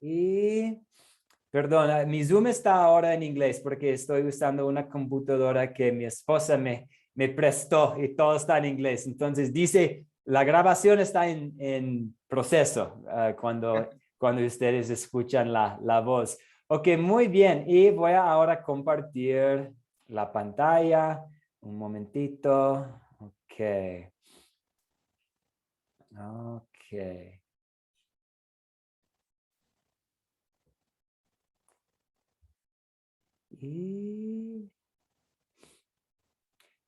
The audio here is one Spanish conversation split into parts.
Y, perdón, mi Zoom está ahora en inglés porque estoy usando una computadora que mi esposa me prestó y todo está en inglés. Entonces dice, la grabación está en proceso cuando ustedes escuchan la voz. Ok, muy bien. Y voy a ahora compartir la pantalla. Un momentito. Ok. Ok. Y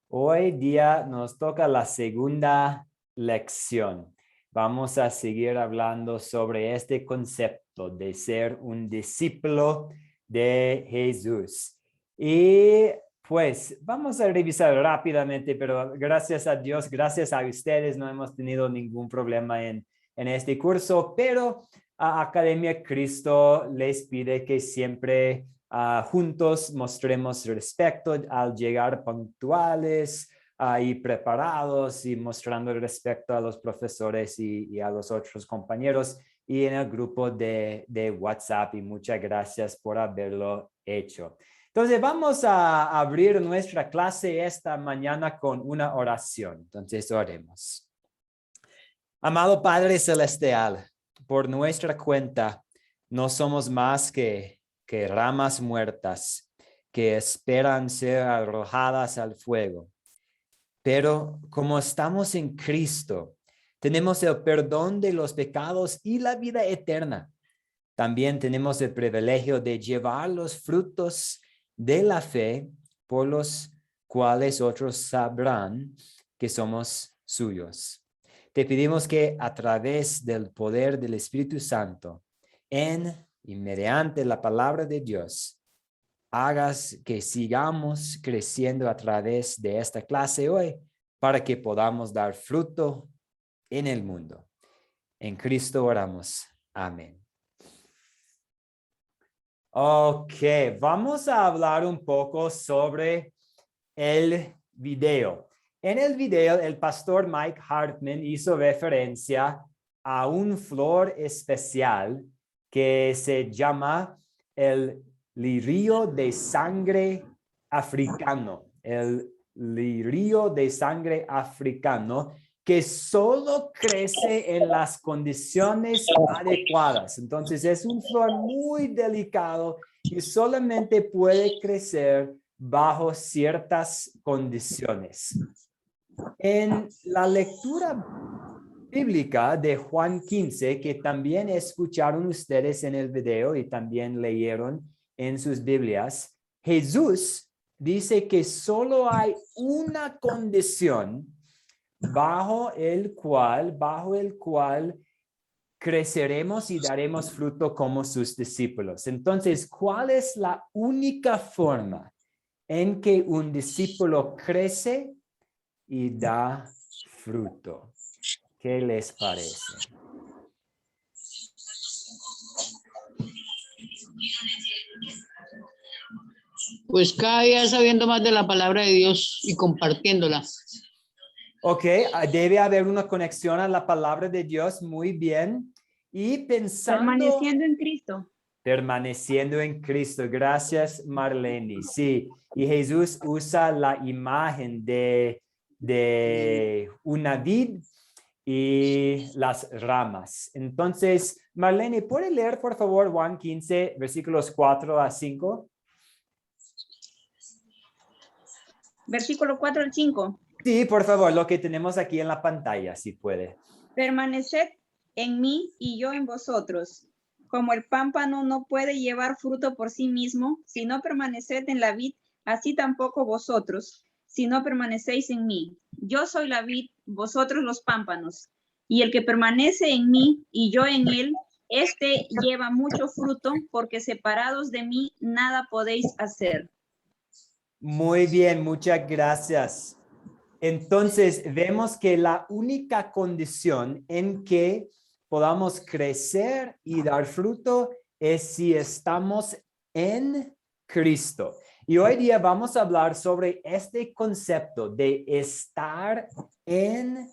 hoy día nos toca la segunda lección. Vamos a seguir hablando sobre este concepto de ser un discípulo de Jesús. Y pues vamos a revisar rápidamente, pero gracias a Dios, gracias a ustedes, no hemos tenido ningún problema en este curso, pero a Academia Cristo les pide que siempre juntos mostremos respeto al llegar puntuales y preparados y mostrando respeto a los profesores y a los otros compañeros y en el grupo de WhatsApp. Y muchas gracias por haberlo hecho. Entonces vamos a abrir nuestra clase esta mañana con una oración. Entonces oremos. Amado Padre Celestial, por nuestra cuenta no somos más que ramas muertas que esperan ser arrojadas al fuego. Pero como estamos en Cristo, tenemos el perdón de los pecados y la vida eterna. También tenemos el privilegio de llevar los frutos de la fe por los cuales otros sabrán que somos suyos. Te pedimos que a través del poder del Espíritu Santo, en y mediante la palabra de Dios, hagas que sigamos creciendo a través de esta clase hoy para que podamos dar fruto en el mundo. En Cristo oramos. Amén. Ok, vamos a hablar un poco sobre el video. En el video, el pastor Mike Hartman hizo referencia a un flor especial que se llama el lirio de sangre africano. El lirio de sangre africano que solo crece en las condiciones adecuadas. Entonces es un flor muy delicado y solamente puede crecer bajo ciertas condiciones. En la lectura bíblica de Juan 15, que también escucharon ustedes en el video y también leyeron en sus Biblias, Jesús dice que solo hay una condición bajo el cual creceremos y daremos fruto como sus discípulos. Entonces, ¿cuál es la única forma en que un discípulo crece y da fruto? ¿Qué les parece? Pues cada día sabiendo más de la palabra de Dios y compartiéndola. Ok, debe haber una conexión a la palabra de Dios, muy bien. Y pensando... Permaneciendo en Cristo. Permaneciendo en Cristo. Gracias, Marlene. Sí, y Jesús usa la imagen de una vid y las ramas. Entonces, Marlene, ¿puede leer, por favor, Juan 15, versículos 4 a 5? Versículo 4 al 5. Sí, por favor, lo que tenemos aquí en la pantalla, si puede. Permaneced en mí y yo en vosotros. Como el pámpano no puede llevar fruto por sí mismo, si no permaneced en la vid, así tampoco vosotros, si no permanecéis en mí. Yo soy la vid, vosotros los pámpanos. Y el que permanece en mí y yo en él, este lleva mucho fruto, porque separados de mí nada podéis hacer. Muy bien, muchas gracias. Entonces, vemos que la única condición en que podamos crecer y dar fruto es si estamos en Cristo. Y hoy día vamos a hablar sobre este concepto de estar en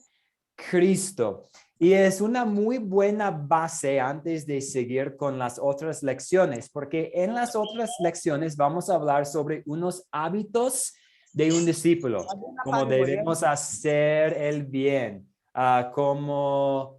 Cristo. Y es una muy buena base antes de seguir con las otras lecciones, porque en las otras lecciones vamos a hablar sobre unos hábitos de un discípulo, cómo debemos hacer el bien, cómo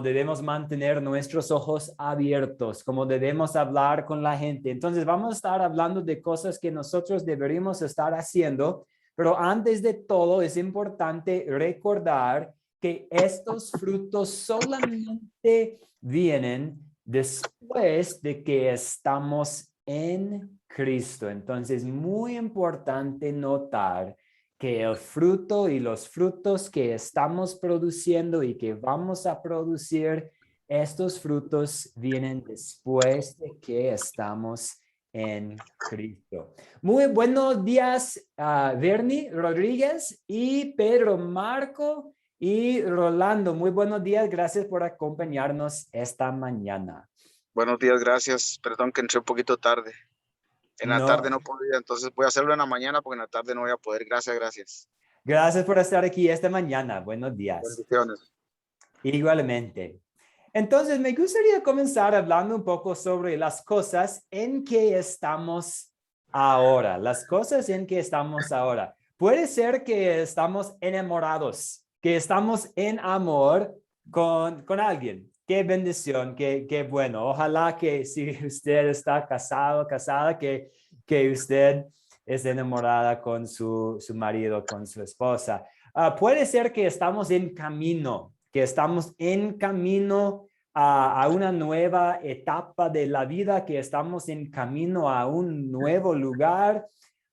debemos mantener nuestros ojos abiertos, cómo debemos hablar con la gente. Entonces vamos a estar hablando de cosas que nosotros deberíamos estar haciendo, pero antes de todo es importante recordar que estos frutos solamente vienen después de que estamos en Cristo. Entonces, muy importante notar que el fruto y los frutos que estamos produciendo y que vamos a producir, estos frutos vienen después de que estamos en Cristo. Muy buenos días, Bernie Rodríguez y Pedro Marco y Rolando. Muy buenos días, gracias por acompañarnos esta mañana. Buenos días, gracias. Perdón que entré un poquito tarde. En la tarde no podía, entonces voy a hacerlo en la mañana porque en la tarde no voy a poder. Gracias. Gracias por estar aquí esta mañana. Buenos días. Bendiciones. Igualmente. Entonces, me gustaría comenzar hablando un poco sobre las cosas en que estamos ahora. Las cosas en que estamos ahora. Puede ser que estamos enamorados, que estamos en amor con alguien. Qué bendición, qué bueno. Ojalá que si usted está casado, casada, que usted es enamorada con su marido, con su esposa. Puede ser que estamos en camino, a una nueva etapa de la vida, que estamos en camino a un nuevo lugar.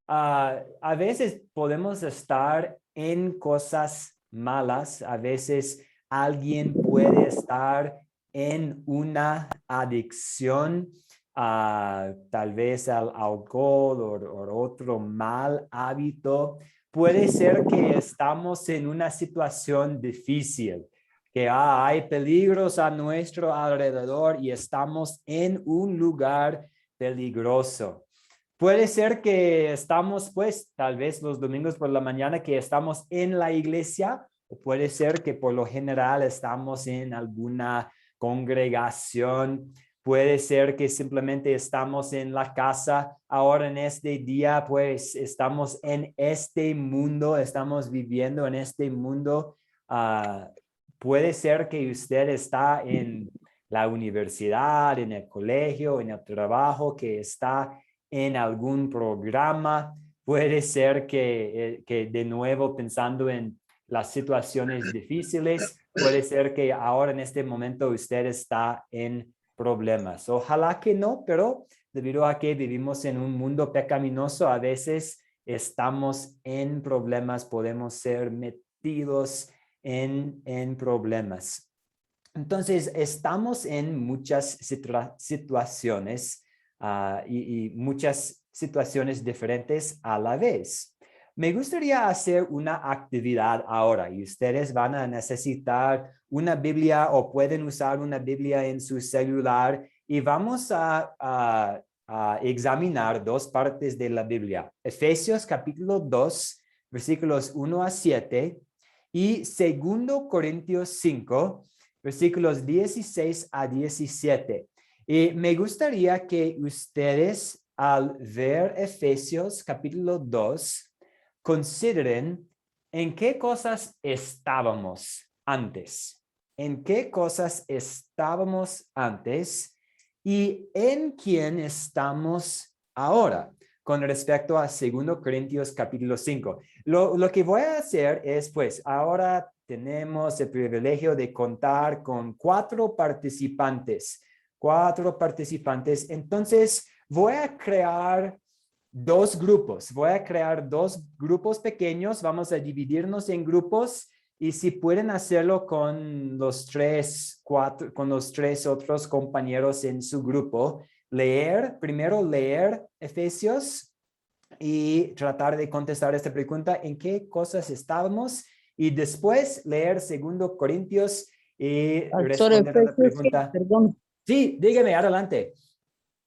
A veces podemos estar en cosas malas, a veces alguien puede estar en una adicción, tal vez al alcohol o otro mal hábito. Puede ser que estamos en una situación difícil, que hay peligros a nuestro alrededor y estamos en un lugar peligroso. Puede ser que estamos, pues, tal vez los domingos por la mañana, que estamos en la iglesia, o puede ser que por lo general estamos en alguna congregación. Puede ser que simplemente estamos en la casa ahora en este día, pues estamos en este mundo, estamos viviendo en este mundo. Puede ser que usted está en la universidad, en el colegio, en el trabajo, que está en algún programa. Puede ser que de nuevo pensando en las situaciones difíciles, puede ser que ahora en este momento usted está en problemas. Ojalá que no, pero debido a que vivimos en un mundo pecaminoso, a veces estamos en problemas, podemos ser metidos en problemas. Entonces, estamos en muchas situaciones y muchas situaciones diferentes a la vez. Me gustaría hacer una actividad ahora y ustedes van a necesitar una Biblia o pueden usar una Biblia en su celular y vamos a examinar dos partes de la Biblia. Efesios capítulo 2, versículos 1 a 7 y 2 Corintios 5, versículos 16 a 17. Y me gustaría que ustedes, al ver Efesios capítulo 2, consideren en qué cosas estábamos antes. En qué cosas estábamos antes y en quién estamos ahora con respecto a 2 Corintios capítulo 5. Lo que voy a hacer es, pues, ahora tenemos el privilegio de contar con 4 participantes. Entonces, voy a crear 2 grupos. Voy a crear 2 grupos pequeños. Vamos a dividirnos en grupos y si pueden hacerlo con los 3 otros compañeros en su grupo, primero leer Efesios y tratar de contestar esta pregunta, ¿en qué cosas estábamos? Y después leer 2 Corintios y responder a la pregunta. Perdón. Sí, dígame, adelante.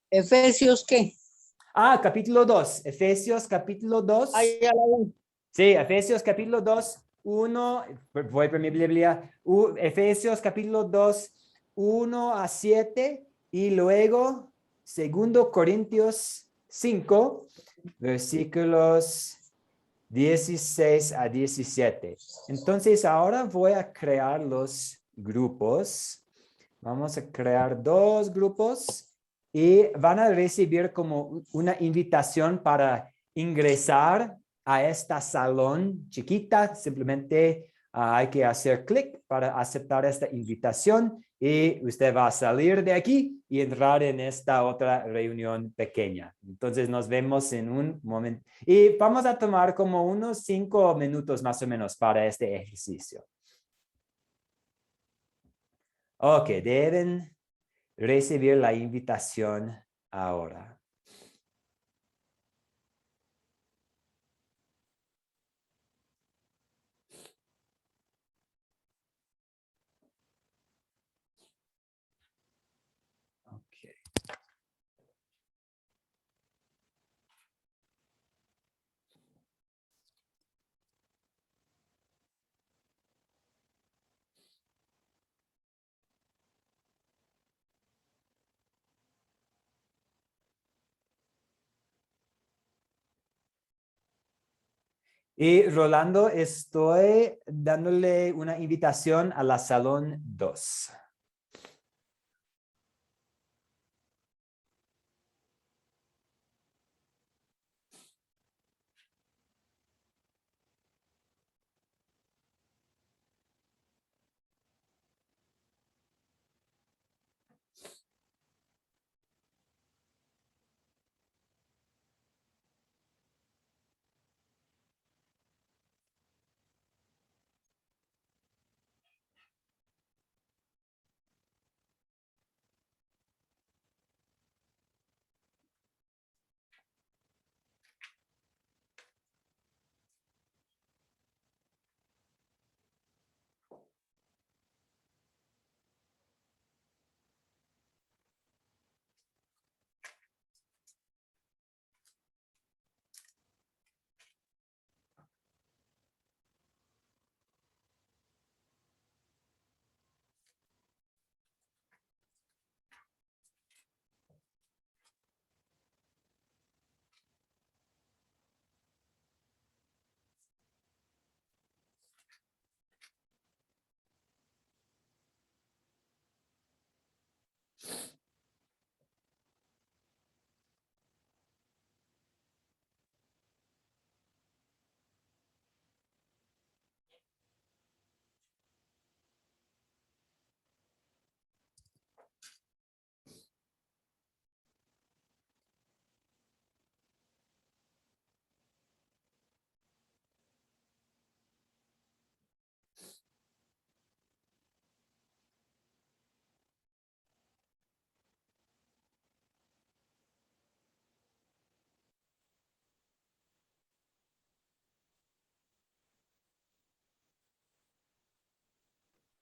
¿Efesios qué? Capítulo 2. Efesios capítulo 2. Ahí a la vez. Sí, Efesios capítulo 2, voy por mi Biblia, Efesios capítulo 2, 1 a 7 y luego 2 Corintios 5, versículos 16 a 17. Entonces ahora voy a crear los grupos. Vamos a crear 2 grupos y van a recibir como una invitación para ingresar a esta salón chiquita. Simplemente hay que hacer clic para aceptar esta invitación y usted va a salir de aquí y entrar en esta otra reunión pequeña. Entonces nos vemos en un momento y vamos a tomar como unos 5 minutos más o menos para este ejercicio. Ok, deben recibir la invitación ahora. Okay. Y Rolando, estoy dándole una invitación a la salón 2.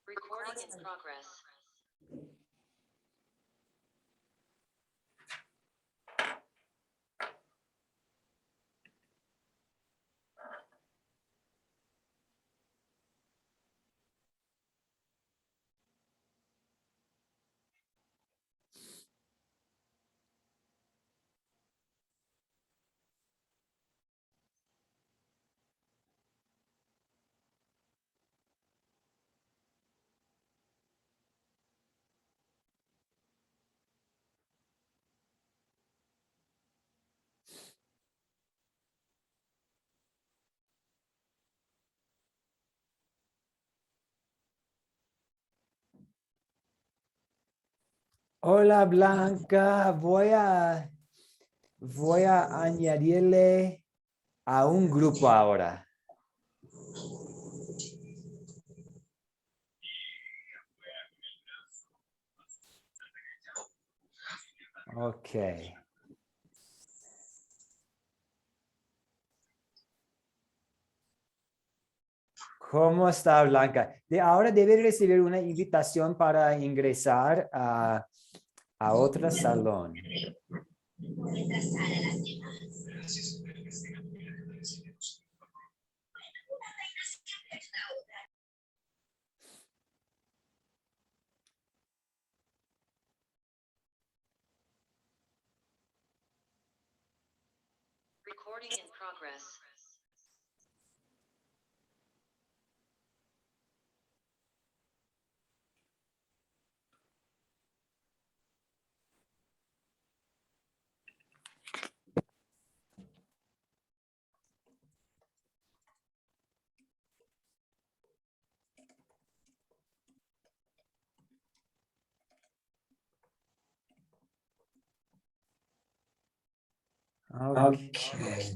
Recording in progress. Hola Blanca, voy a añadirle a un grupo ahora. Ok. ¿Cómo está Blanca? Ahora debe recibir una invitación para ingresar a otro salón. Recording in progress. Okay.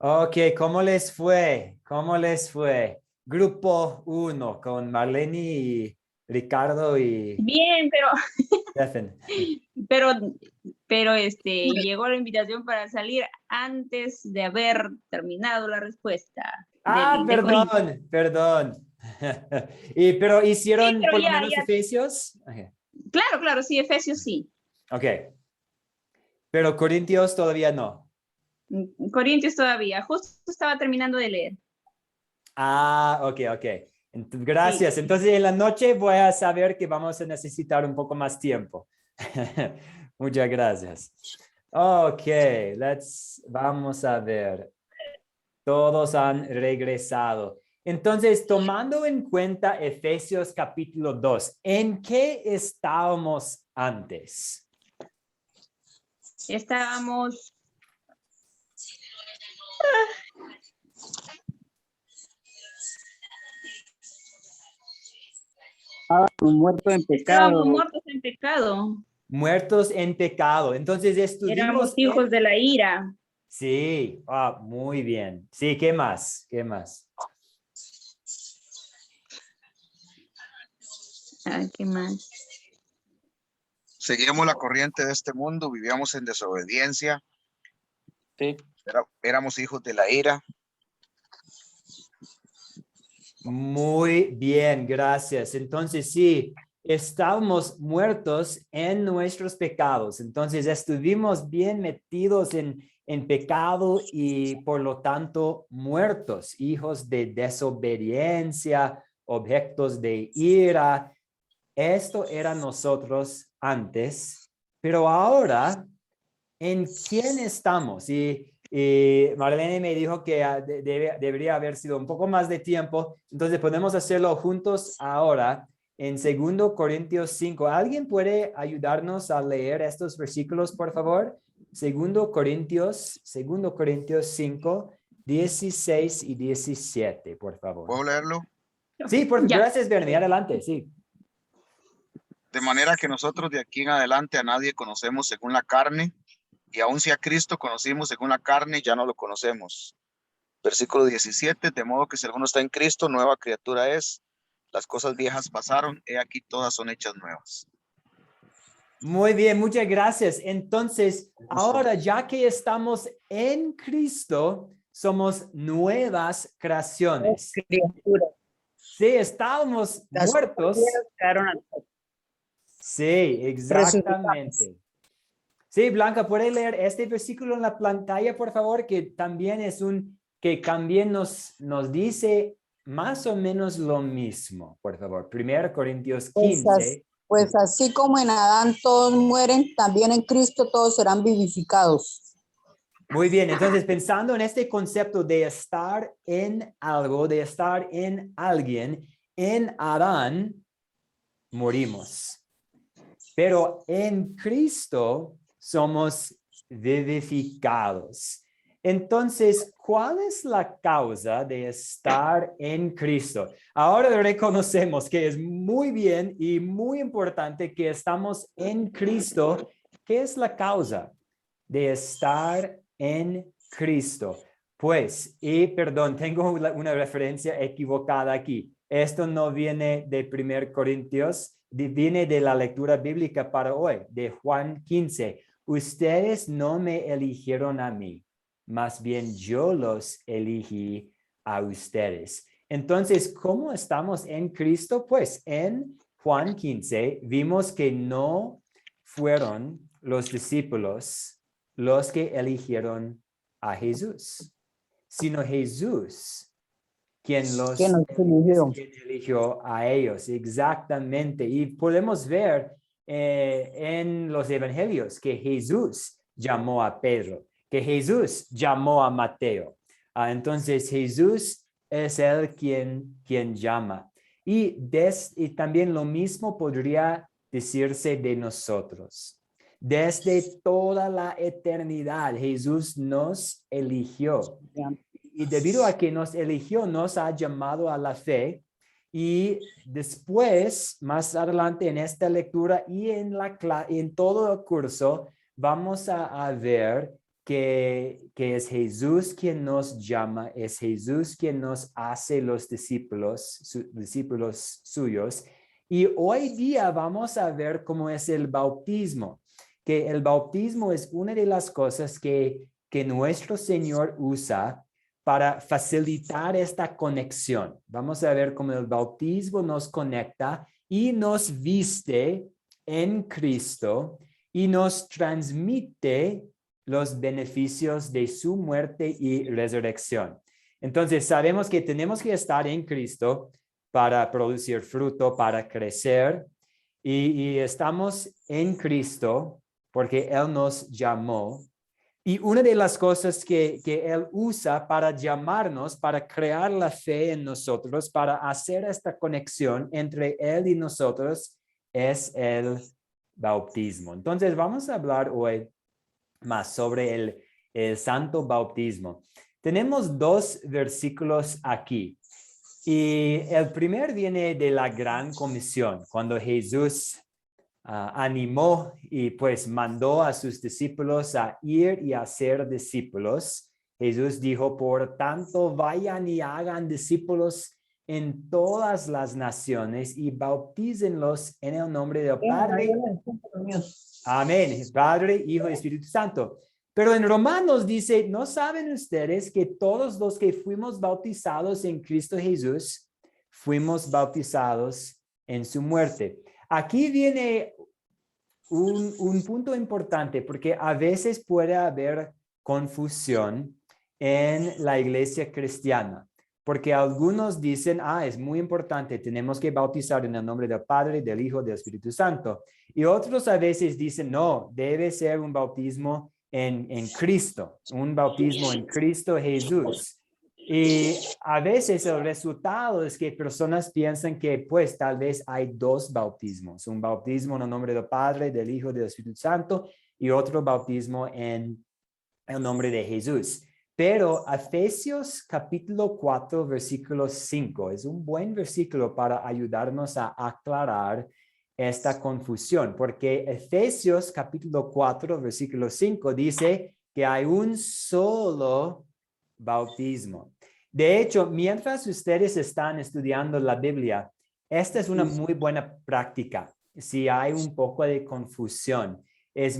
Ok, ¿cómo les fue? ¿Cómo les fue? Grupo 1 con Marlene y Ricardo y Bien, Stephen. pero, llegó la invitación para salir antes de haber terminado la respuesta. Ah, de Corintios. perdón. Pero Sí, hicieron pero por lo ya, menos Efesios. Ok. claro, sí, Efesios sí. Ok. Pero Corintios todavía no. Corintios todavía, justo estaba terminando de leer. Ah, ok. Sí. Gracias. Entonces en la noche voy a saber que vamos a necesitar un poco más tiempo. Muchas gracias. Ok, vamos a ver. Todos han regresado. Entonces, tomando en cuenta Efesios capítulo 2, ¿en qué estábamos antes? Estábamos, Muerto en estábamos pecado. muertos en pecado. Muertos en pecado. Entonces, Éramos estuvimos hijos de la ira. Sí, muy bien. Sí, ¿qué más? ¿Qué más? ¿Qué más? Seguíamos la corriente de este mundo, vivíamos en desobediencia, Sí. éramos hijos de la ira. Muy bien, gracias. Entonces, sí, estábamos muertos en nuestros pecados. Entonces, estuvimos bien metidos en pecado y por lo tanto muertos, hijos de desobediencia, objetos de ira. Esto era nosotros antes, pero ahora, ¿en quién estamos? Y Marlene me dijo que debería haber sido un poco más de tiempo, entonces podemos hacerlo juntos ahora en 2 Corintios 5. ¿Alguien puede ayudarnos a leer estos versículos, por favor? 2 Corintios 5, 16 y 17, por favor. ¿Puedo leerlo? Sí, Ya. gracias, Bernie. Adelante, sí. De manera que nosotros de aquí en adelante a nadie conocemos según la carne, y aun si a Cristo conocimos según la carne, ya no lo conocemos. Versículo 17, de modo que si alguno está en Cristo, nueva criatura es. Las cosas viejas pasaron, he aquí todas son hechas nuevas. Muy bien, muchas gracias. Entonces, ahora ya que estamos en Cristo, somos nuevas creaciones. Criatura. Sí, estábamos Las muertos. cosas quedaron atrás. Sí, exactamente. Sí, Blanca, ¿puede leer este versículo en la pantalla, por favor? Que también nos dice más o menos lo mismo, por favor. 1 Corintios 15. Pues así como en Adán todos mueren, también en Cristo todos serán vivificados. Muy bien, entonces pensando en este concepto de estar en algo, de estar en alguien, en Adán morimos, pero en Cristo somos vivificados. Entonces, ¿cuál es la causa de estar en Cristo? Ahora reconocemos que es muy bien y muy importante que estamos en Cristo. ¿Qué es la causa de estar en Cristo? Pues, y perdón, tengo una referencia equivocada aquí. Esto no viene de 1 Corintios, viene de la lectura bíblica para hoy, de Juan 15. Ustedes no me eligieron a mí, más bien yo los elegí a ustedes. Entonces, ¿cómo estamos en Cristo? Pues en Juan 15 vimos que no fueron los discípulos los que eligieron a Jesús, sino Jesús quien Que nos eligió. quien eligió a ellos. Exactamente. Y podemos ver en los evangelios que Jesús llamó a Pedro, que Jesús llamó a Mateo. Entonces Jesús es el quien llama. Y también lo mismo podría decirse de nosotros. Desde toda la eternidad, Jesús nos eligió. Y debido a que nos eligió, nos ha llamado a la fe. Y después, más adelante en esta lectura y en todo el curso, vamos a ver que es Jesús quien nos llama, es Jesús quien nos hace los discípulos suyos. Y hoy día vamos a ver cómo es el bautismo, que el bautismo es una de las cosas que nuestro Señor usa para facilitar esta conexión. Vamos a ver cómo el bautismo nos conecta y nos viste en Cristo y nos transmite los beneficios de su muerte y resurrección. Entonces, sabemos que tenemos que estar en Cristo para producir fruto, para crecer, y estamos en Cristo porque Él nos llamó. Y una de las cosas que Él usa para llamarnos, para crear la fe en nosotros, para hacer esta conexión entre Él y nosotros, es el bautismo. Entonces, vamos a hablar hoy más sobre el santo bautismo. Tenemos 2 versículos aquí. Y el primer viene de la Gran Comisión, cuando Jesús animó y pues mandó a sus discípulos a ir y a ser discípulos. Jesús dijo, por tanto, vayan y hagan discípulos en todas las naciones y bautícenlos en el nombre del Padre. Amén. Padre, Hijo y Espíritu Santo. Pero en Romanos dice, ¿no saben ustedes que todos los que fuimos bautizados en Cristo Jesús, fuimos bautizados en su muerte? Aquí viene un punto importante porque a veces puede haber confusión en la iglesia cristiana. Porque algunos dicen, es muy importante, tenemos que bautizar en el nombre del Padre, del Hijo, del Espíritu Santo. Y otros a veces dicen, no, debe ser un bautismo en Cristo, un bautismo en Cristo Jesús. Y a veces el resultado es que personas piensan que pues tal vez hay 2 bautismos, un bautismo en el nombre del Padre, del Hijo, del Espíritu Santo y otro bautismo en el nombre de Jesús. Pero Efesios capítulo 4, versículo 5 es un buen versículo para ayudarnos a aclarar esta confusión, porque Efesios capítulo 4, versículo 5 dice que hay un solo bautismo. De hecho, mientras ustedes están estudiando la Biblia, esta es una muy buena práctica. Si hay un poco de confusión, es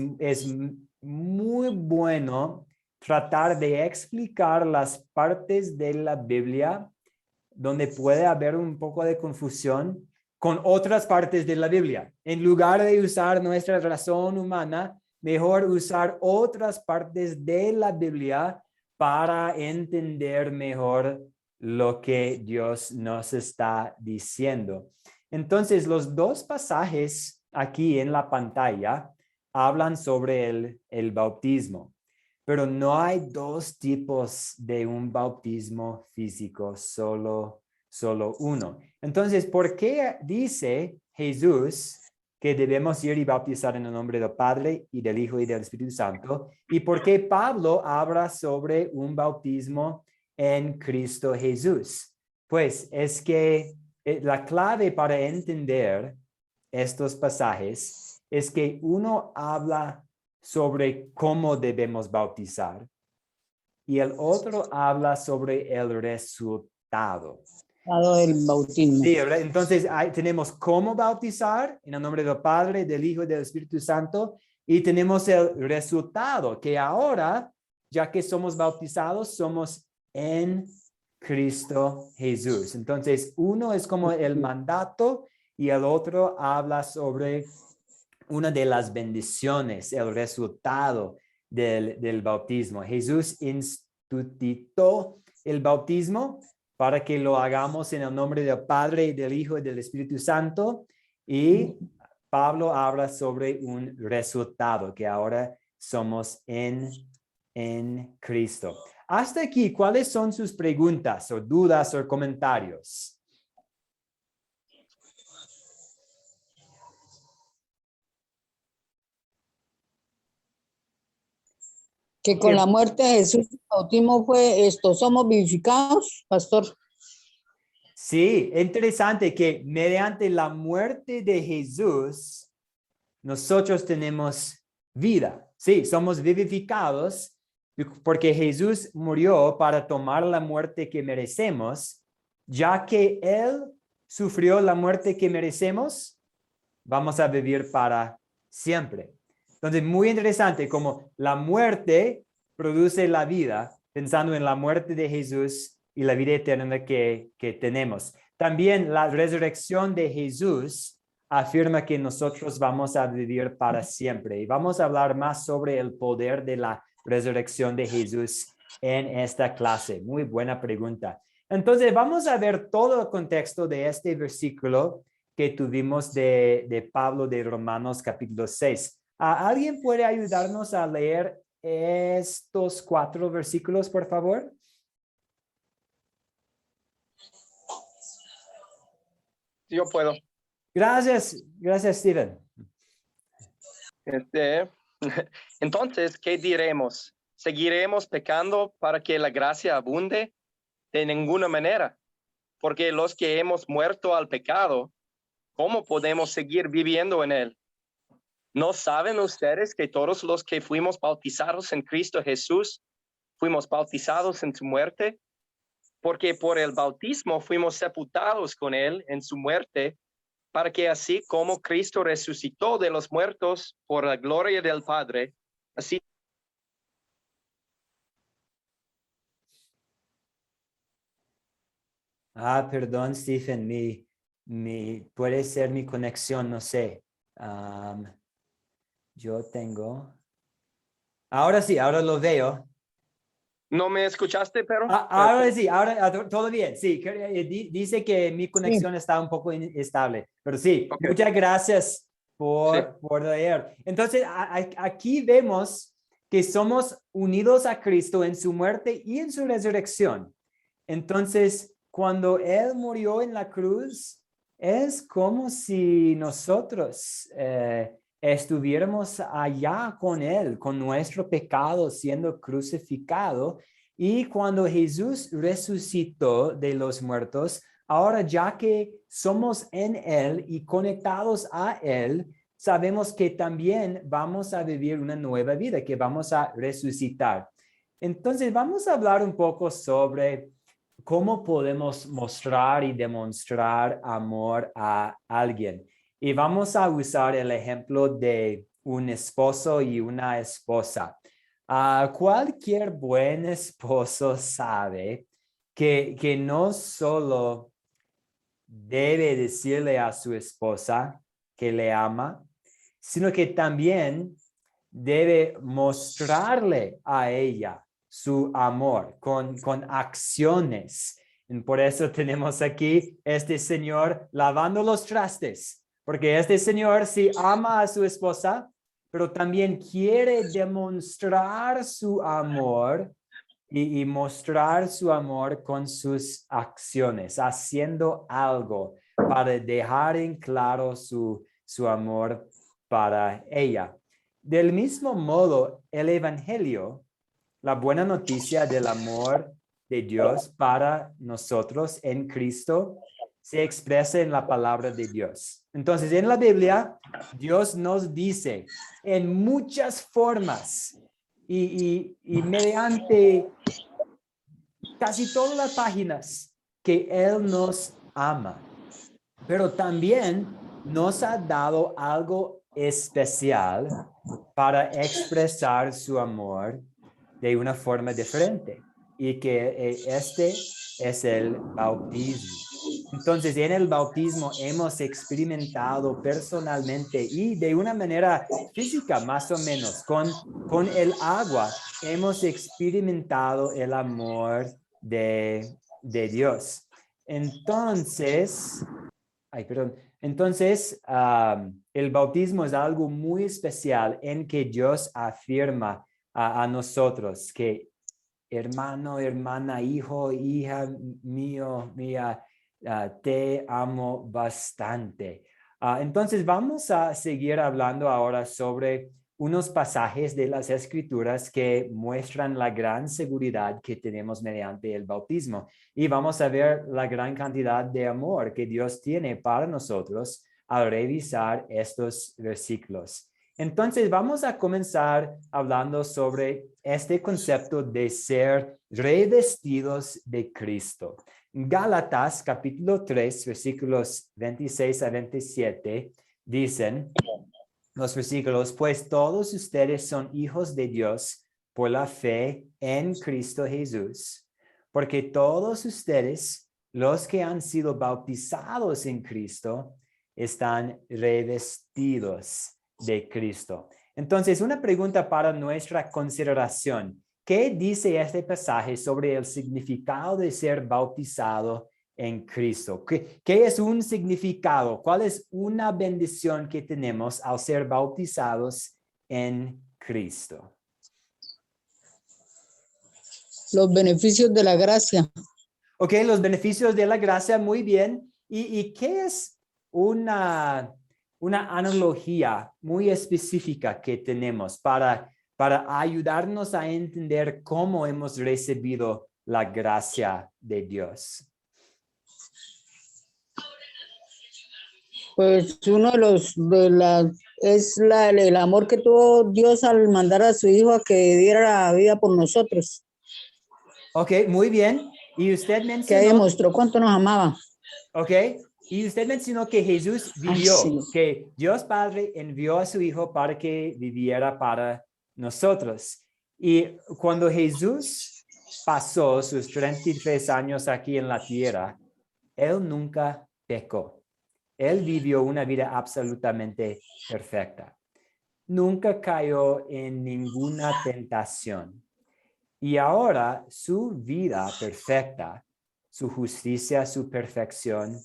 muy bueno tratar de explicar las partes de la Biblia donde puede haber un poco de confusión con otras partes de la Biblia. En lugar de usar nuestra razón humana, mejor usar otras partes de la Biblia para entender mejor lo que Dios nos está diciendo. Entonces, los 2 pasajes aquí en la pantalla hablan sobre el bautismo, pero no hay 2 tipos de un bautismo físico, solo uno. Entonces, ¿por qué dice Jesús que debemos ir y bautizar en el nombre del Padre y del Hijo y del Espíritu Santo? ¿Y por qué Pablo habla sobre un bautismo en Cristo Jesús? Pues es que la clave para entender estos pasajes es que uno habla sobre cómo debemos bautizar y el otro habla sobre el resultado. Dado el bautismo. Sí, ¿verdad? Entonces tenemos cómo bautizar en el nombre del Padre, del Hijo y del Espíritu Santo, y tenemos el resultado, que ahora, ya que somos bautizados, somos en Cristo Jesús. Entonces, uno es como el mandato y el otro habla sobre una de las bendiciones, el resultado del bautismo. Jesús instituyó el bautismo para que lo hagamos en el nombre del Padre, y del Hijo y del Espíritu Santo. Y Pablo habla sobre un resultado, que ahora somos en Cristo. Hasta aquí, ¿cuáles son sus preguntas o dudas o comentarios? Que con la muerte de Jesús, el bautismo fue esto, somos vivificados, pastor. Sí, interesante que mediante la muerte de Jesús, nosotros tenemos vida. Sí, somos vivificados porque Jesús murió para tomar la muerte que merecemos. Ya que Él sufrió la muerte que merecemos, vamos a vivir para siempre. Entonces, muy interesante como la muerte produce la vida, pensando en la muerte de Jesús y la vida eterna que tenemos. También la resurrección de Jesús afirma que nosotros vamos a vivir para siempre. Y vamos a hablar más sobre el poder de la resurrección de Jesús en esta clase. Muy buena pregunta. Entonces, vamos a ver todo el contexto de este versículo que tuvimos de Pablo de Romanos capítulo 6. ¿Alguien puede ayudarnos a leer estos 4 versículos, por favor? Yo puedo. Gracias, Steven. Entonces, ¿qué diremos? ¿Seguiremos pecando para que la gracia abunde? De ninguna manera, porque los que hemos muerto al pecado, ¿cómo podemos seguir viviendo en él? ¿No saben ustedes que todos los que fuimos bautizados en Cristo Jesús, fuimos bautizados en su muerte? Porque por el bautismo fuimos sepultados con él en su muerte, para que así como Cristo resucitó de los muertos por la gloria del Padre, así Perdón, Stephen, puede ser mi conexión, no sé. Yo tengo... Ahora sí, ahora lo veo. ¿no me escuchaste, pero? Ahora sí, ahora todo bien. Sí, dice que mi conexión está un poco inestable, pero sí, Okay. muchas gracias por leer. Entonces, aquí vemos que somos unidos a Cristo en su muerte y en su resurrección. Entonces, cuando Él murió en la cruz, es como si nosotros estuviéramos allá con Él, con nuestro pecado siendo crucificado. Y cuando Jesús resucitó de los muertos, ahora ya que somos en Él y conectados a Él, sabemos que también vamos a vivir una nueva vida, que vamos a resucitar. Entonces, vamos a hablar un poco sobre cómo podemos mostrar y demostrar amor a alguien. Y vamos a usar el ejemplo de un esposo y una esposa. Cualquier buen esposo sabe que no solo debe decirle a su esposa que le ama, sino que también debe mostrarle a ella su amor con acciones. Y por eso tenemos aquí este señor lavando los trastes, porque este señor sí ama a su esposa, pero también quiere demostrar su amor y mostrar su amor con sus acciones, haciendo algo para dejar en claro su amor para ella. Del mismo modo, el Evangelio, la buena noticia del amor de Dios para nosotros en Cristo, se expresa en la palabra de Dios. Entonces, en la Biblia, Dios nos dice en muchas formas y mediante casi todas las páginas que Él nos ama, pero también nos ha dado algo especial para expresar su amor de una forma diferente, y que este es el bautismo. Entonces, en el bautismo hemos experimentado personalmente y de una manera física, más o menos, con el agua, hemos experimentado el amor de Dios. Entonces, Entonces, el bautismo es algo muy especial en que Dios afirma a nosotros que hermano, hermana, hijo, hija mía, te amo bastante. Entonces, vamos a seguir hablando ahora sobre unos pasajes de las Escrituras que muestran la gran seguridad que tenemos mediante el bautismo. Y vamos a ver la gran cantidad de amor que Dios tiene para nosotros al revisar estos versículos. Entonces, vamos a comenzar hablando sobre este concepto de ser revestidos de Cristo. Gálatas, capítulo 3, versículos 26 a 27, dicen los versículos: pues todos ustedes son hijos de Dios por la fe en Cristo Jesús, porque todos ustedes, los que han sido bautizados en Cristo, están revestidos de Cristo. Entonces, una pregunta para nuestra consideración: ¿qué dice este pasaje sobre el significado de ser bautizado en Cristo? ¿Qué es un significado? ¿Cuál es una bendición que tenemos al ser bautizados en Cristo? Los beneficios de la gracia. Ok, los beneficios de la gracia, muy bien. ¿Y qué es una analogía muy específica que tenemos para ayudarnos a entender cómo hemos recibido la gracia de Dios? Pues uno de el amor que tuvo Dios al mandar a su hijo a que diera la vida por nosotros, Ok, muy bien. Y usted que mencionó, demostró cuánto nos amaba. ok, y usted mencionó que Jesús vivió, sí. que Dios Padre envió a su Hijo para que viviera para nosotros. Y cuando Jesús pasó sus 33 años aquí en la tierra, Él nunca pecó. Él vivió una vida absolutamente perfecta. Nunca cayó en ninguna tentación. Y ahora su vida perfecta, su justicia, su perfección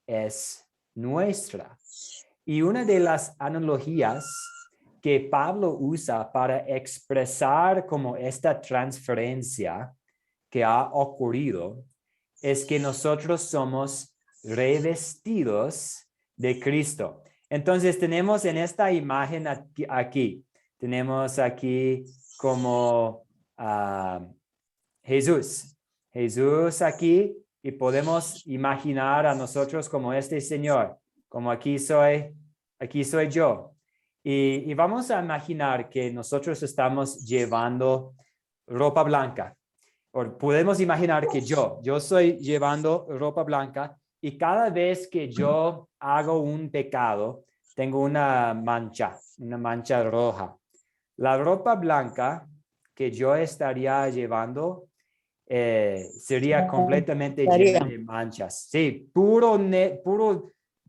es nuestra. Y una de las analogías que Pablo usa para expresar como esta transferencia que ha ocurrido es que nosotros somos revestidos de Cristo. Entonces tenemos en esta imagen aquí, tenemos aquí como Jesús aquí, y podemos imaginar a nosotros como este Señor, como aquí soy yo. Y vamos a imaginar que nosotros estamos llevando ropa blanca. O podemos imaginar que yo estoy llevando ropa blanca, y cada vez que yo hago un pecado, tengo una mancha roja. La ropa blanca que yo estaría llevando sería completamente llena de manchas. Sí, puro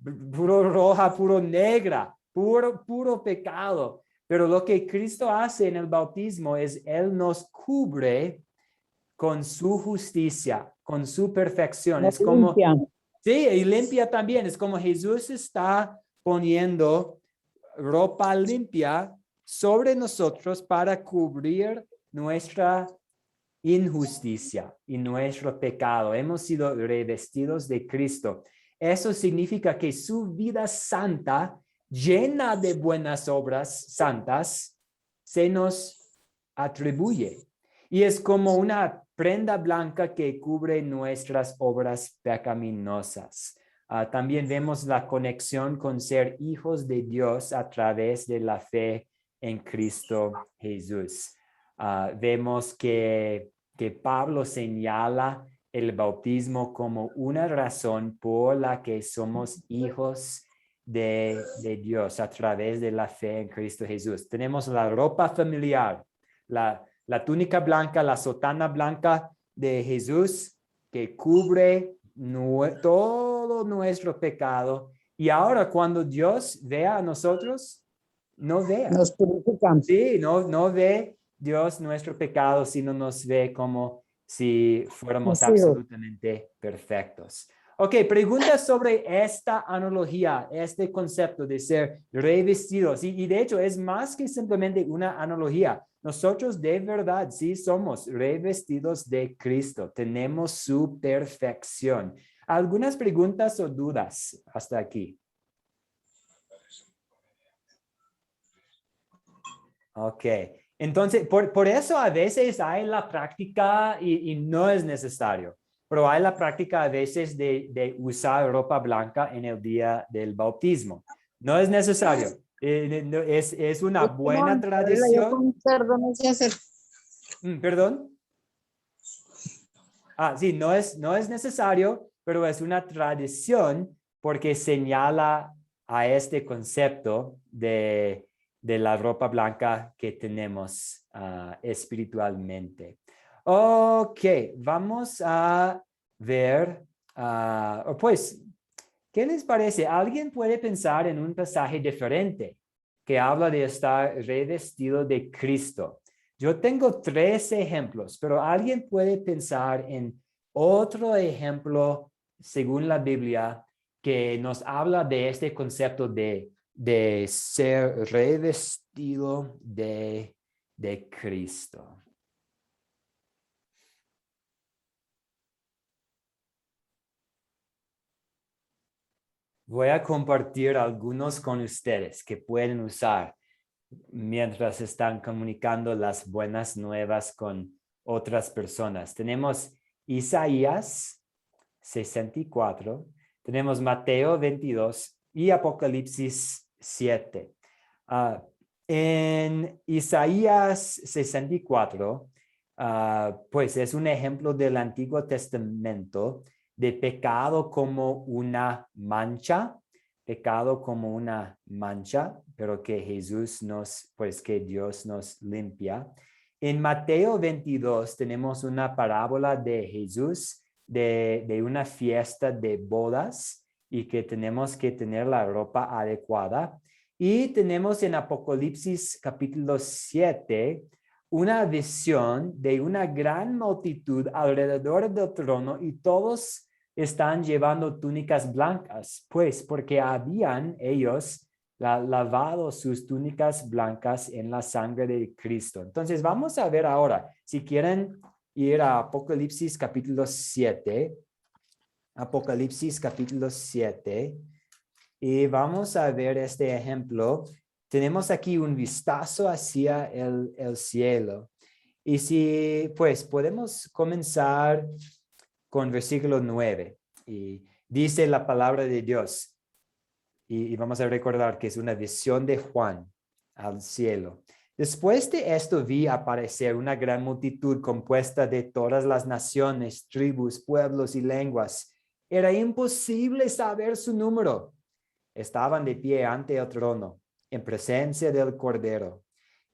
roja, puro negra, puro pecado. Pero lo que Cristo hace en el bautismo es Él nos cubre con su justicia, con su perfección. Es como, sí, y limpia también. Es como Jesús está poniendo ropa limpia sobre nosotros para cubrir nuestra injusticia y nuestro pecado. Hemos sido revestidos de Cristo. Eso significa que su vida santa, llena de buenas obras santas, se nos atribuye. Y es como una prenda blanca que cubre nuestras obras pecaminosas. También vemos la conexión con ser hijos de Dios a través de la fe en Cristo Jesús. vemos que Pablo señala el bautismo como una razón por la que somos hijos de Dios a través de la fe en Cristo Jesús. Tenemos la ropa familiar, la túnica blanca, la sotana blanca de Jesús que cubre todo nuestro pecado. Y ahora cuando Dios vea a nosotros, no vea. Nos purifican. Sí, no ve Dios nuestro pecado, sino nos ve como si fuéramos Los hijos. absolutamente perfectos. Ok, preguntas sobre esta analogía, este concepto de ser revestidos. Y de hecho es más que simplemente una analogía. Nosotros de verdad sí somos revestidos de Cristo. Tenemos su perfección. ¿Algunas preguntas o dudas hasta aquí? Ok, entonces por eso a veces hay la práctica y no es necesario, pero hay la práctica a veces de usar ropa blanca en el día del bautismo. No es necesario, es una buena Yo tradición. con cerdo no sé hacer. ¿Perdón? Sí, no es necesario, pero es una tradición porque señala a este concepto de la ropa blanca que tenemos espiritualmente. Ok, vamos a ver, pues, ¿qué les parece? ¿Alguien puede pensar en un pasaje diferente que habla de estar revestido de Cristo? Yo tengo 3 ejemplos, pero alguien puede pensar en otro ejemplo según la Biblia que nos habla de este concepto de ser revestido de Cristo. Voy a compartir algunos con ustedes que pueden usar mientras están comunicando las buenas nuevas con otras personas. Tenemos Isaías 64, tenemos Mateo 22 y Apocalipsis 7. En Isaías 64, pues es un ejemplo del Antiguo Testamento de pecado como una mancha, pero que que Dios nos limpia. En Mateo 22 tenemos una parábola de Jesús de una fiesta de bodas y que tenemos que tener la ropa adecuada. Y tenemos en Apocalipsis capítulo 7 una visión de una gran multitud alrededor del trono y todos están llevando túnicas blancas, pues porque habían ellos lavado sus túnicas blancas en la sangre de Cristo. Entonces vamos a ver ahora, si quieren ir a Apocalipsis capítulo 7, Apocalipsis capítulo 7, y vamos a ver este ejemplo. Tenemos aquí un vistazo hacia el cielo. Y si, pues, podemos comenzar con versículo 9. Y dice la palabra de Dios. Y vamos a recordar que es una visión de Juan al cielo. Después de esto vi aparecer una gran multitud compuesta de todas las naciones, tribus, pueblos y lenguas. Era imposible saber su número. Estaban de pie ante el trono, en presencia del Cordero,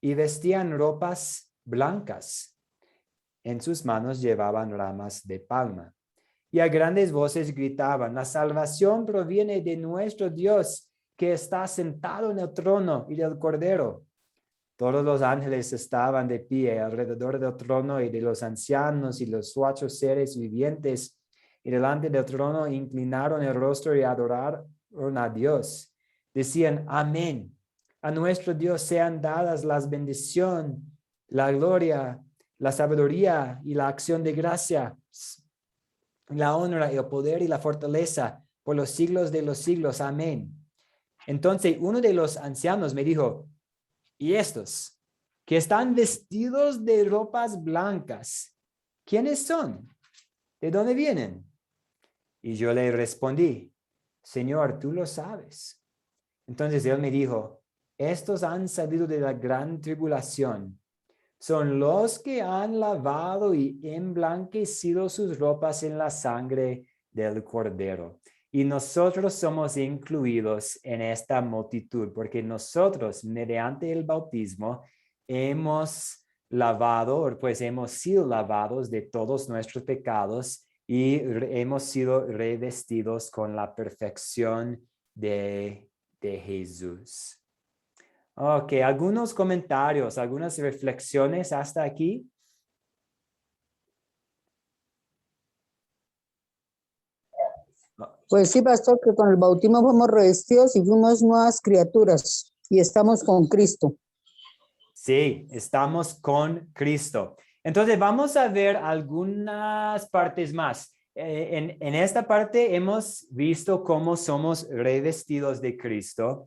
y vestían ropas blancas. En sus manos llevaban ramas de palma. Y a grandes voces gritaban: la salvación proviene de nuestro Dios, que está sentado en el trono y del Cordero. Todos los ángeles estaban de pie alrededor del trono y de los ancianos y los 4 seres vivientes, y delante del trono inclinaron el rostro y adoraron a Dios. Decían: amén. A nuestro Dios sean dadas las bendiciones, la gloria, la sabiduría y la acción de gracia, la honra, el poder y la fortaleza por los siglos de los siglos. Amén. Entonces uno de los ancianos me dijo: ¿y estos que están vestidos de ropas blancas, quiénes son? ¿De dónde vienen? Y yo le respondí: Señor, tú lo sabes. Entonces él me dijo: estos han salido de la gran tribulación. son los que han lavado y emblanquecido sus ropas en la sangre del Cordero. Y nosotros somos incluidos en esta multitud, porque nosotros, mediante el bautismo, hemos lavado, pues hemos sido lavados de todos nuestros pecados y hemos sido revestidos con la perfección de Jesús. Ok, algunos comentarios, algunas reflexiones hasta aquí. Pues sí, pastor, que con el bautismo fuimos revestidos y fuimos nuevas criaturas y estamos con Cristo. Sí, estamos con Cristo. Entonces vamos a ver algunas partes más. En esta parte hemos visto cómo somos revestidos de Cristo.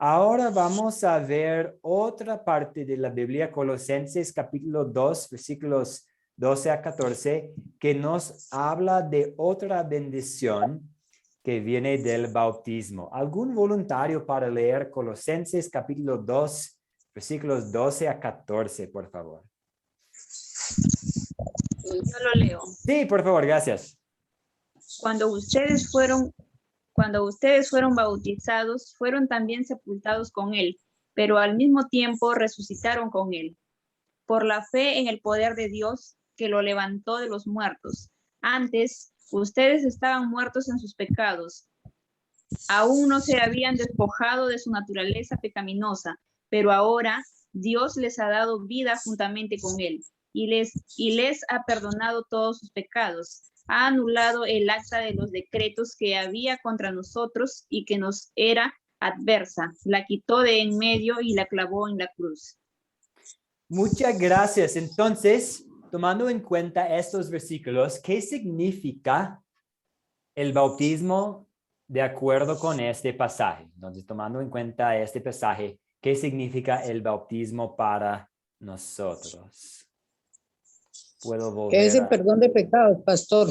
Ahora vamos a ver otra parte de la Biblia, Colosenses capítulo 2, versículos 12 a 14, que nos habla de otra bendición que viene del bautismo. ¿Algún voluntario para leer Colosenses capítulo 2, versículos 12 a 14, por favor? Yo lo leo. Sí, por favor, gracias. Cuando ustedes fueron bautizados, fueron también sepultados con él, pero al mismo tiempo resucitaron con él, por la fe en el poder de Dios que lo levantó de los muertos. Antes, ustedes estaban muertos en sus pecados. Aún no se habían despojado de su naturaleza pecaminosa, pero ahora Dios les ha dado vida juntamente con él y les ha perdonado todos sus pecados. Ha anulado el acta de los decretos que había contra nosotros y que nos era adversa. La quitó de en medio y la clavó en la cruz. Muchas gracias. Entonces, tomando en cuenta estos versículos, ¿qué significa el bautismo de acuerdo con este pasaje? Entonces, tomando en cuenta este pasaje, ¿qué significa el bautismo para nosotros? Puedo volver ¿Qué es el perdón de pecados, pastor?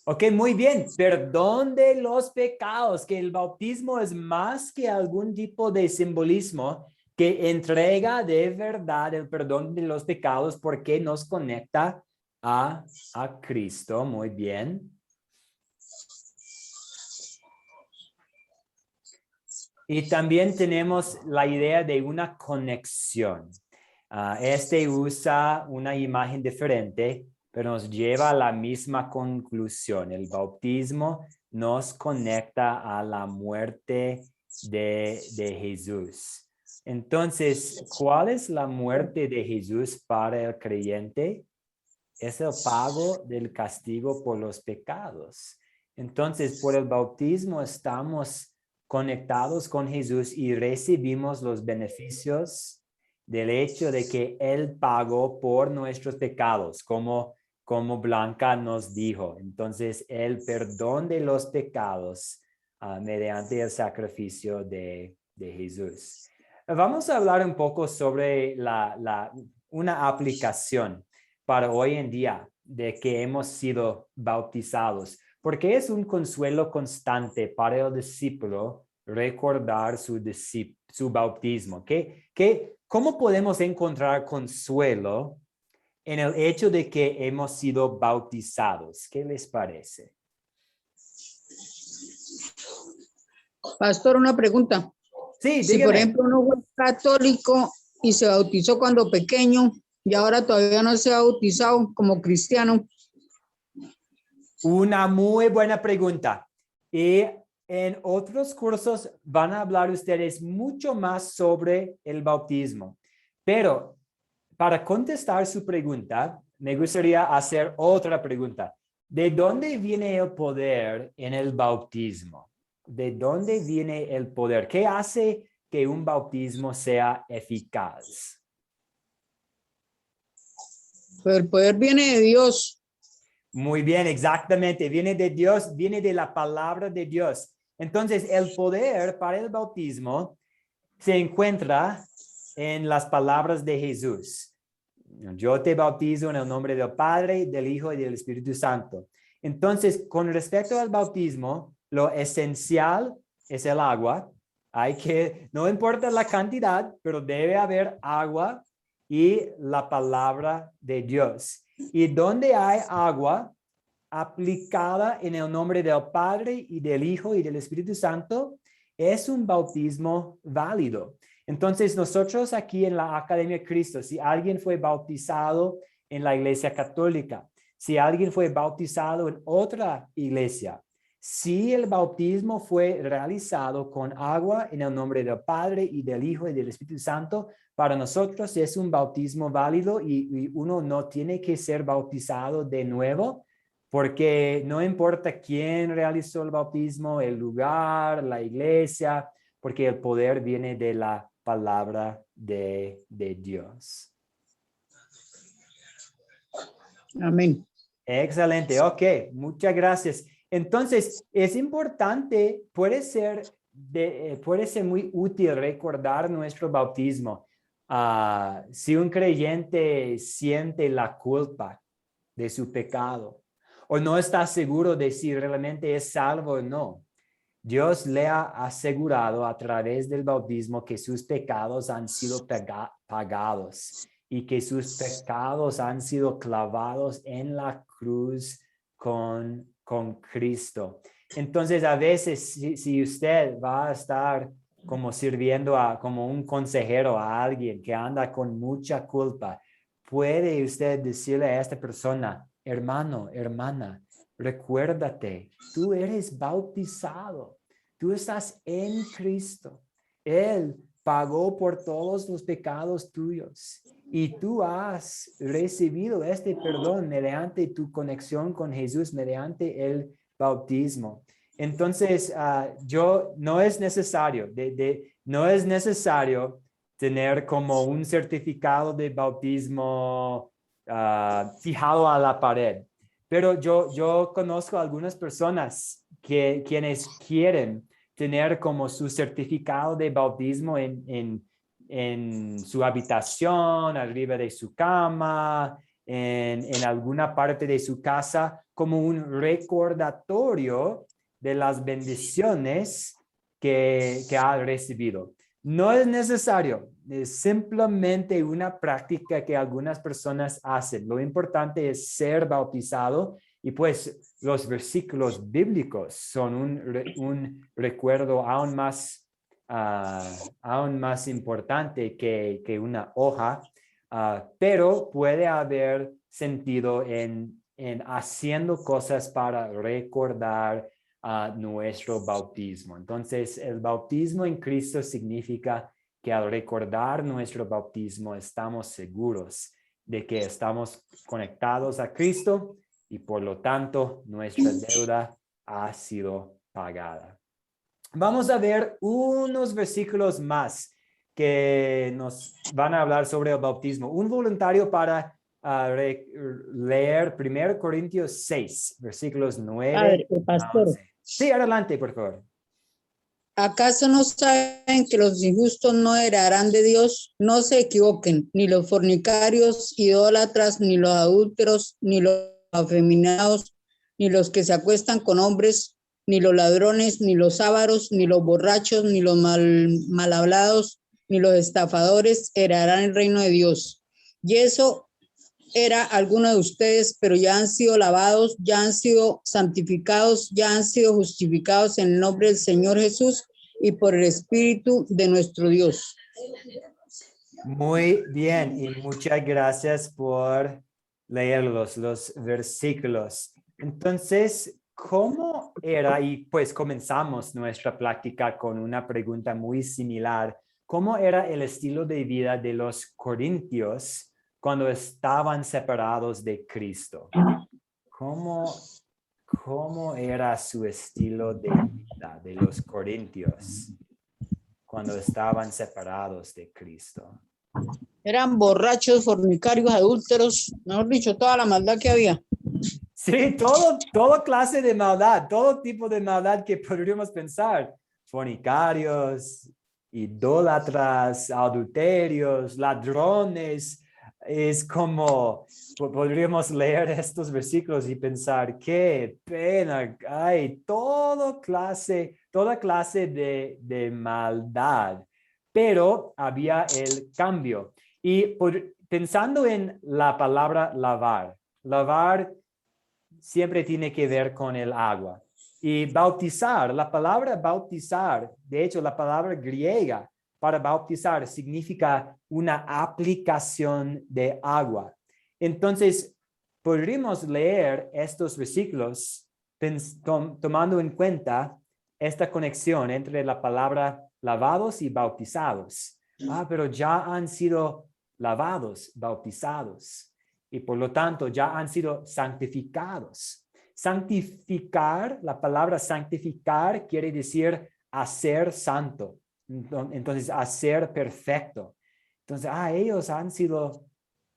Ok, muy bien. Perdón de los pecados, que el bautismo es más que algún tipo de simbolismo que entrega de verdad el perdón de los pecados porque nos conecta a Cristo. Muy bien. Y también tenemos la idea de una conexión. Este usa una imagen diferente, pero nos lleva a la misma conclusión. El bautismo nos conecta a la muerte de Jesús. Entonces, ¿cuál es la muerte de Jesús para el creyente? Es el pago del castigo por los pecados. Entonces, por el bautismo estamos conectados con Jesús y recibimos los beneficios del hecho de que Él pagó por nuestros pecados, como Blanca nos dijo. Entonces, el perdón de los pecados mediante el sacrificio de Jesús. Vamos a hablar un poco sobre una aplicación para hoy en día de que hemos sido bautizados, porque es un consuelo constante para el discípulo recordar su bautismo. ¿Cómo podemos encontrar consuelo en el hecho de que hemos sido bautizados? ¿Qué les parece? Pastor, una pregunta. Sí, Si dígame. por ejemplo uno fue católico y se bautizó cuando pequeño y ahora todavía no se ha bautizado como cristiano. Una muy buena pregunta. Y en otros cursos van a hablar ustedes mucho más sobre el bautismo. Pero para contestar su pregunta, me gustaría hacer otra pregunta. ¿De dónde viene el poder en el bautismo? ¿De dónde viene el poder? ¿Qué hace que un bautismo sea eficaz? Pero el poder viene de Dios. Muy bien, exactamente. Viene de Dios, viene de la palabra de Dios. Entonces, el poder para el bautismo se encuentra en las palabras de Jesús. Yo te bautizo en el nombre del Padre, del Hijo y del Espíritu Santo. Entonces, con respecto al bautismo, lo esencial es el agua. No importa la cantidad, pero debe haber agua y la palabra de Dios. Y donde hay agua aplicada en el nombre del Padre y del Hijo y del Espíritu Santo, es un bautismo válido. Entonces, nosotros aquí en la Academia de Cristo, si alguien fue bautizado en la Iglesia Católica, si alguien fue bautizado en otra iglesia, si el bautismo fue realizado con agua en el nombre del Padre y del Hijo y del Espíritu Santo, para nosotros es un bautismo válido y uno no tiene que ser bautizado de nuevo, porque no importa quién realizó el bautismo, el lugar, la iglesia, porque el poder viene de la palabra de Dios. Amén. Excelente, ok, muchas gracias. Entonces, es importante, puede ser muy útil recordar nuestro bautismo. Si un creyente siente la culpa de su pecado o no está seguro de si realmente es salvo o no, Dios le ha asegurado a través del bautismo que sus pecados han sido pagados y que sus pecados han sido clavados en la cruz con Cristo. Entonces, a veces, si usted va a estar como sirviendo como un consejero a alguien que anda con mucha culpa, puede usted decirle a esta persona, hermano, hermana, recuérdate, tú eres bautizado, tú estás en Cristo. Él pagó por todos los pecados tuyos y tú has recibido este perdón mediante tu conexión con Jesús, mediante el bautismo. Entonces, no es necesario, no es necesario tener como un certificado de bautismo fijado a la pared. Pero yo conozco a algunas personas quienes quieren tener como su certificado de bautismo en su habitación, arriba de su cama, en alguna parte de su casa, como un recordatorio de las bendiciones que ha recibido. No es necesario, es simplemente una práctica que algunas personas hacen. Lo importante es ser bautizado y pues los versículos bíblicos son un recuerdo aún más importante que una hoja, pero puede haber sentido en haciendo cosas para recordar nuestro bautismo. Entonces, el bautismo en Cristo significa que al recordar nuestro bautismo estamos seguros de que estamos conectados a Cristo y por lo tanto nuestra deuda ha sido pagada. Vamos a ver unos versículos más que nos van a hablar sobre el bautismo. Un voluntario para leer 1 Corintios 6, versículos 9 Padre, a pastor. 11. Sí, adelante, por favor. ¿Acaso no saben que los injustos no heredarán de Dios? No se equivoquen, ni los fornicarios, idólatras, ni los adúlteros, ni los afeminados, ni los que se acuestan con hombres, ni los ladrones, ni los ávaros, ni los borrachos, ni los mal hablados, ni los estafadores heredarán el reino de Dios. Y eso era alguno de ustedes, pero ya han sido lavados, ya han sido santificados, ya han sido justificados en el nombre del Señor Jesús y por el Espíritu de nuestro Dios. Muy bien y muchas gracias por leer los versículos. Entonces, ¿cómo era? Y pues comenzamos nuestra plática con una pregunta muy similar. ¿Cómo era el estilo de vida de los corintios cuando estaban separados de Cristo? ¿Cómo era su estilo de vida de los corintios cuando estaban separados de Cristo? Eran borrachos, fornicarios, adúlteros, mejor dicho, toda la maldad que había. Sí, toda clase de maldad, todo tipo de maldad que podríamos pensar. Fornicarios, idólatras, adulterios, ladrones. Es como podríamos leer estos versículos y pensar, qué pena, hay toda clase de maldad. Pero había el cambio. Y pensando en la palabra lavar, lavar siempre tiene que ver con el agua. Y bautizar, la palabra bautizar, de hecho, la palabra griega para bautizar significa una aplicación de agua. Entonces, podríamos leer estos versículos tomando en cuenta esta conexión entre la palabra lavados y bautizados. Pero ya han sido lavados, bautizados, y por lo tanto ya han sido santificados. Santificar, la palabra santificar quiere decir hacer santo. Entonces, hacer perfecto. Entonces, ellos han sido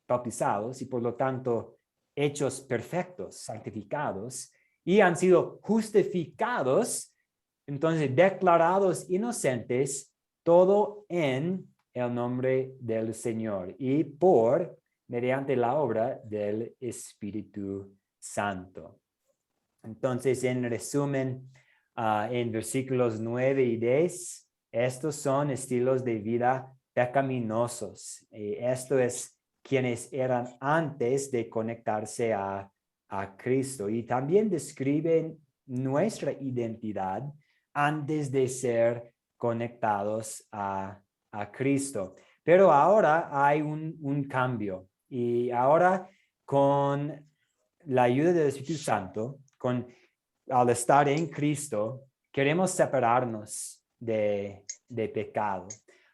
bautizados y por lo tanto hechos perfectos, santificados, y han sido justificados, entonces declarados inocentes, todo en el nombre del Señor y mediante la obra del Espíritu Santo. Entonces, en resumen, en versículos 9 y 10, estos son estilos de vida pecaminosos. Esto es quienes eran antes de conectarse a Cristo. Y también describen nuestra identidad antes de ser conectados a Cristo. Pero ahora hay un cambio. Y ahora con la ayuda del Espíritu Santo, al estar en Cristo, queremos separarnos de pecado.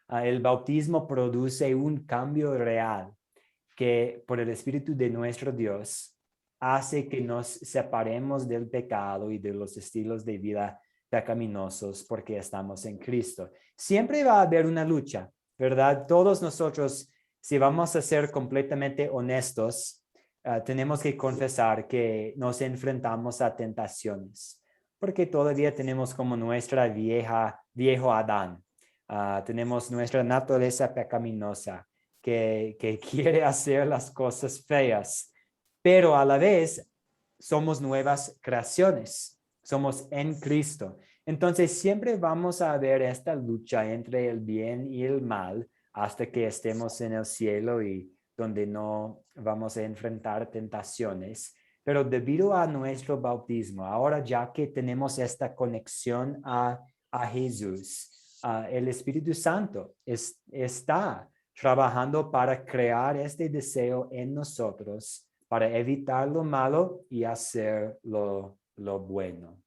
El bautismo produce un cambio real que por el Espíritu de nuestro Dios hace que nos separemos del pecado y de los estilos de vida pecaminosos porque estamos en Cristo. Siempre va a haber una lucha, ¿verdad? Todos nosotros, si vamos a ser completamente honestos, tenemos que confesar que nos enfrentamos a tentaciones, porque todavía tenemos como nuestra viejo Adán. Tenemos nuestra naturaleza pecaminosa que quiere hacer las cosas feas, pero a la vez somos nuevas creaciones, somos en Cristo. Entonces siempre vamos a ver esta lucha entre el bien y el mal hasta que estemos en el cielo y donde no vamos a enfrentar tentaciones. Pero debido a nuestro bautismo, ahora ya que tenemos esta conexión a Jesús, el Espíritu Santo está trabajando para crear este deseo en nosotros, para evitar lo malo y hacer lo bueno.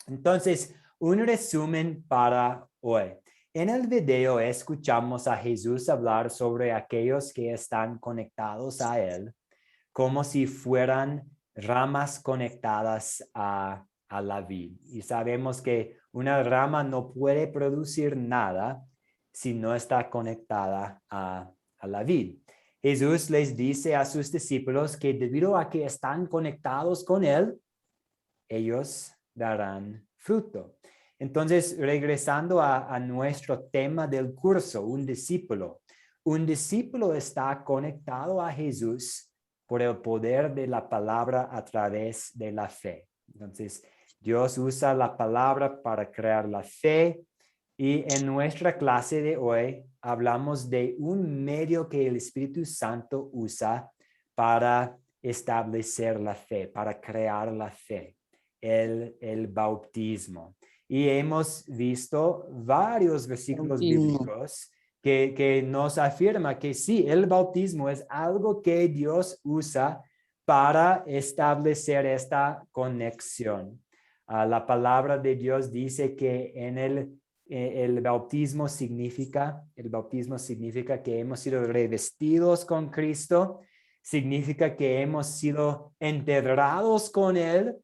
Entonces, un resumen para hoy. En el video escuchamos a Jesús hablar sobre aquellos que están conectados a Él, como si fueran ramas conectadas a la vid. Y sabemos que una rama no puede producir nada si no está conectada a la vid. Jesús les dice a sus discípulos que debido a que están conectados con Él, ellos darán fruto. Entonces, regresando a nuestro tema del curso, un discípulo está conectado a Jesús por el poder de la palabra a través de la fe. Entonces, Dios usa la palabra para crear la fe. Y en nuestra clase de hoy hablamos de un medio que el Espíritu Santo usa para establecer la fe, para crear la fe, el bautismo. Y hemos visto varios versículos bíblicos que nos afirma que sí, el bautismo es algo que Dios usa para establecer esta conexión. La palabra de Dios dice que en el bautismo significa que hemos sido revestidos con Cristo, significa que hemos sido enterrados con Él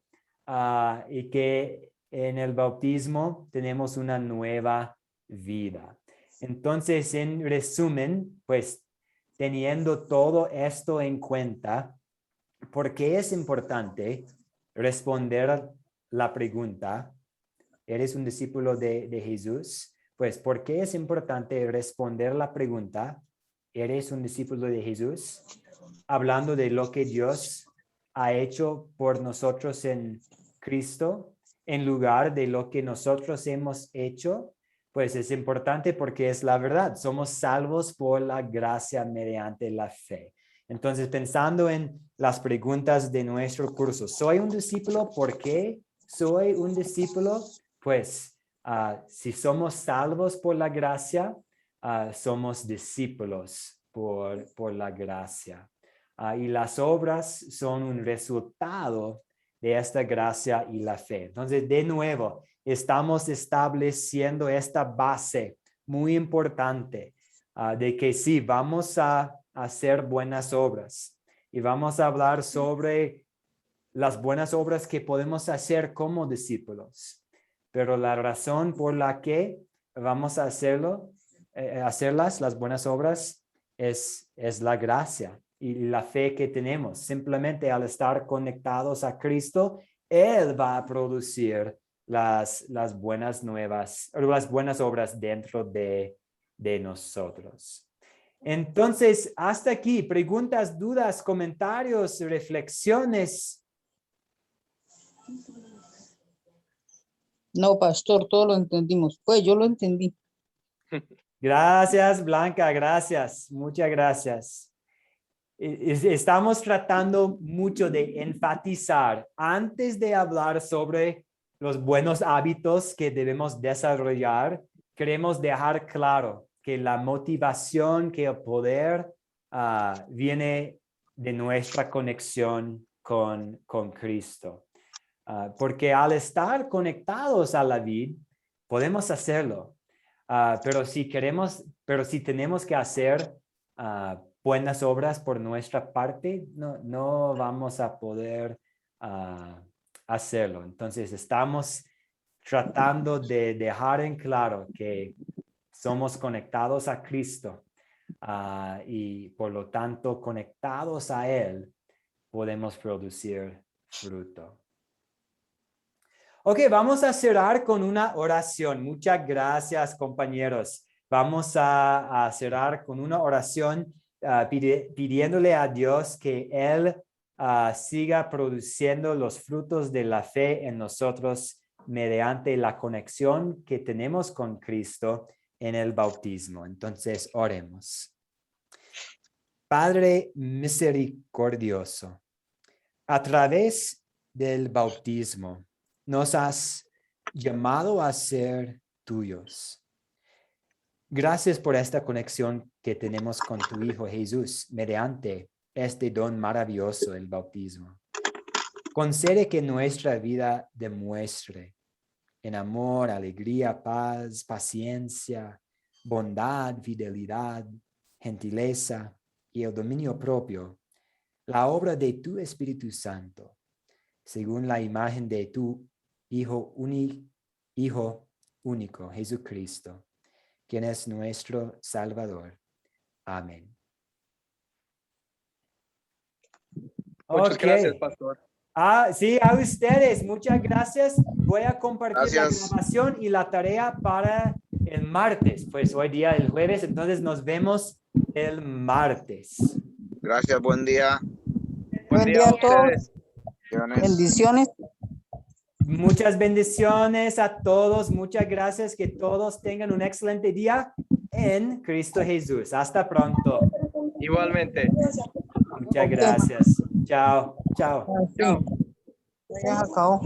y que en el bautismo tenemos una nueva vida. Entonces, en resumen, pues teniendo todo esto en cuenta, ¿por qué es importante responder la pregunta? ¿Eres un discípulo de Jesús? Pues, ¿por qué es importante responder la pregunta? ¿Eres un discípulo de Jesús? Hablando de lo que Dios ha hecho por nosotros en Cristo, en lugar de lo que nosotros hemos hecho, pues es importante porque es la verdad. Somos salvos por la gracia mediante la fe. Entonces, pensando en las preguntas de nuestro curso, ¿soy un discípulo? ¿Por qué soy un discípulo? Pues, si somos salvos por la gracia, somos discípulos por la gracia. Y las obras son un resultado de esta gracia y la fe. Entonces, de nuevo, estamos estableciendo esta base muy importante de que sí, vamos a hacer buenas obras y vamos a hablar sobre las buenas obras que podemos hacer como discípulos. Pero la razón por la que vamos a hacerlas, las buenas obras, es la gracia y la fe que tenemos. Simplemente al estar conectados a Cristo, Él va a producir las buenas nuevas, las buenas obras dentro de nosotros. Entonces, hasta aquí, preguntas, dudas, comentarios, reflexiones. No, pastor, todo lo entendimos. Pues yo lo entendí. Gracias, Blanca, gracias, muchas gracias. Estamos tratando mucho de enfatizar antes de hablar sobre los buenos hábitos que debemos desarrollar. Queremos dejar claro que la motivación, que el poder viene de nuestra conexión con Cristo. Porque al estar conectados a la vid, podemos hacerlo. Pero si tenemos que hacer buenas obras por nuestra parte, no vamos a poder hacerlo. Entonces, estamos tratando de dejar en claro que somos conectados a Cristo y por lo tanto conectados a Él podemos producir fruto. Ok, vamos a cerrar con una oración. Muchas gracias, compañeros. Vamos a cerrar con una oración pidiéndole a Dios que Él siga produciendo los frutos de la fe en nosotros mediante la conexión que tenemos con Cristo en el bautismo. Entonces, oremos. Padre misericordioso, a través del bautismo, nos has llamado a ser tuyos. Gracias por esta conexión que tenemos con tu Hijo Jesús mediante este don maravilloso, el bautismo. Concede que nuestra vida demuestre en amor, alegría, paz, paciencia, bondad, fidelidad, gentileza y el dominio propio, la obra de tu Espíritu Santo, según la imagen de tu Hijo único, Jesucristo, quien es nuestro Salvador. Amén. Muchas gracias, pastor. Sí, a ustedes, muchas gracias. Voy a compartir la grabación y la tarea para el martes. Pues hoy día el jueves, entonces nos vemos el martes. Gracias, buen día. Buen día a todos. Bendiciones. Bendiciones. Muchas bendiciones a todos. Muchas gracias. Que todos tengan un excelente día en Cristo Jesús. Hasta pronto. Igualmente. Muchas gracias. Chao. Chao. Ya acabó.